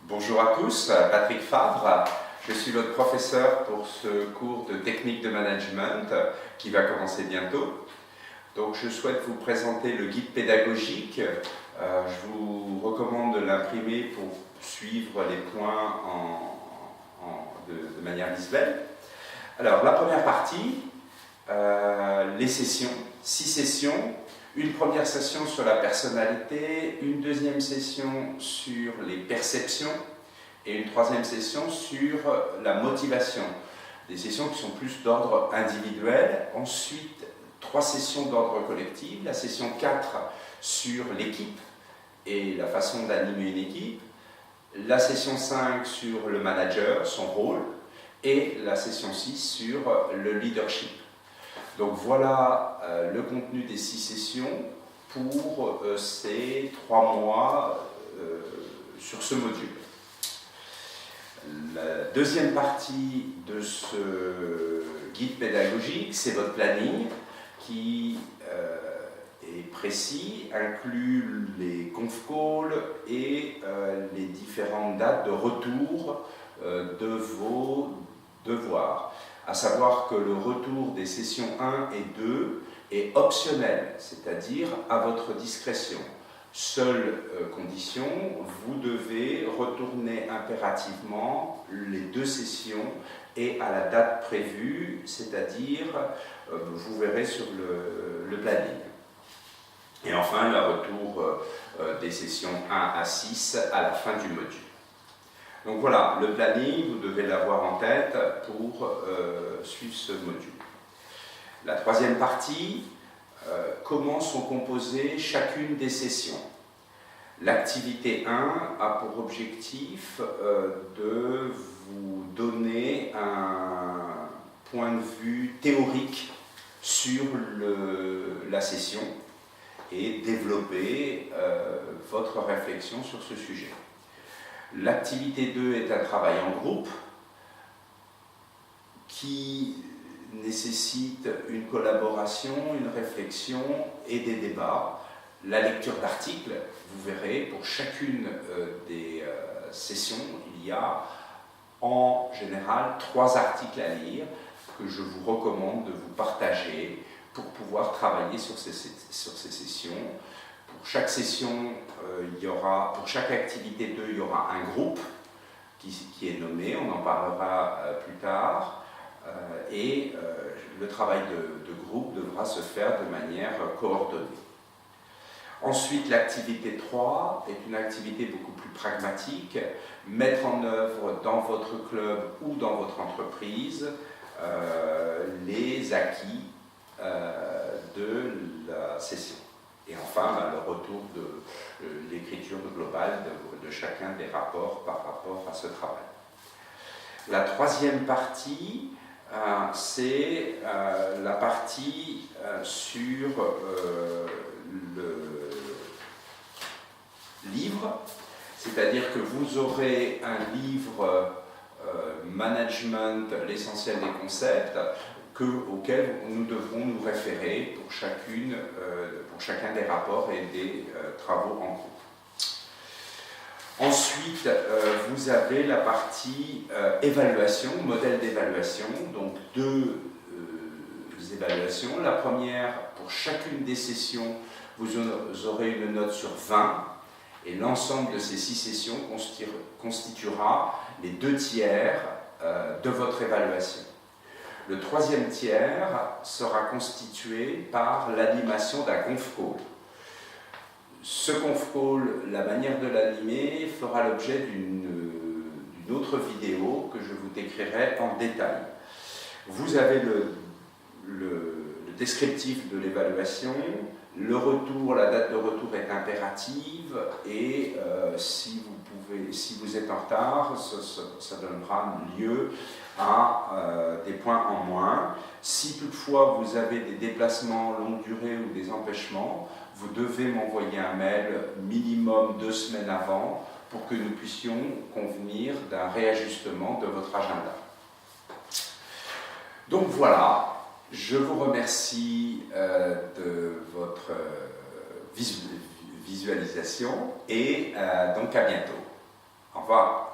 Bonjour à tous, Patrick Favre. Je suis votre professeur pour ce cours de technique de management qui va commencer bientôt. Donc je souhaite vous présenter le guide pédagogique. Je vous recommande de l'imprimer pour suivre les points de manière visuelle. Alors la première partie, les sessions, 6 sessions. Une première session sur la personnalité, une deuxième session sur les perceptions et une troisième session sur la motivation. Des sessions qui sont plus d'ordre individuel. Ensuite, 3 sessions d'ordre collectif. La session 4 sur l'équipe et la façon d'animer une équipe. La session 5 sur le manager, son rôle. Et la session 6 sur le leadership. Donc voilà le contenu des 6 sessions pour ces 3 mois sur ce module. La deuxième partie de ce guide pédagogique, c'est votre planning qui est précis, inclut les conf calls et les différentes dates de retour de vos devoirs. À savoir que le retour des sessions 1 et 2 est optionnel, c'est-à-dire à votre discrétion. Seule condition, vous devez retourner impérativement les 2 sessions et à la date prévue, c'est-à-dire, vous verrez sur le planning. Et enfin, le retour des sessions 1 à 6 à la fin du module. Donc voilà, le planning, vous devez l'avoir en tête pour suivre ce module. La troisième partie, comment sont composées chacune des sessions. L'activité 1 a pour objectif de vous donner un point de vue théorique sur la session et développer votre réflexion sur ce sujet. L'activité 2 est un travail en groupe qui nécessite une collaboration, une réflexion et des débats. La lecture d'articles, vous verrez, pour chacune des sessions, il y a en général 3 articles à lire que je vous recommande de vous partager pour pouvoir travailler sur ces sessions. Pour chaque session, pour chaque activité 2, il y aura un groupe qui est nommé, on en parlera plus tard, et le travail de groupe devra se faire de manière coordonnée. Ensuite, l'activité 3 est une activité beaucoup plus pragmatique, mettre en œuvre dans votre club ou dans votre entreprise les acquis de la session. Et enfin, le retour de l'écriture globale de chacun des rapports par rapport à ce travail. La troisième partie, c'est la partie sur le livre, c'est-à-dire que vous aurez un livre Management, l'essentiel des concepts, auquel nous devrons nous référer pour chacun des rapports et des travaux en groupe. Ensuite, vous avez la partie évaluation, modèle d'évaluation, donc 2 évaluations. La première, pour chacune des sessions, vous aurez une note sur 20, et l'ensemble de ces 6 sessions constituera les 2 tiers de votre évaluation. Le 3e tiers sera constitué par l'animation d'un conf call. Ce conf call, la manière de l'animer, fera l'objet d'une autre vidéo que je vous décrirai en détail. Vous avez le descriptif de l'évaluation, le retour, la date de retour est impérative et si vous êtes en retard, ça donnera lieu à des points en moins. Si toutefois vous avez des déplacements longue durée ou des empêchements, vous devez m'envoyer un mail minimum 2 semaines avant pour que nous puissions convenir d'un réajustement de votre agenda. Donc voilà, je vous remercie de votre visualisation et donc à bientôt. Au revoir. Enfin,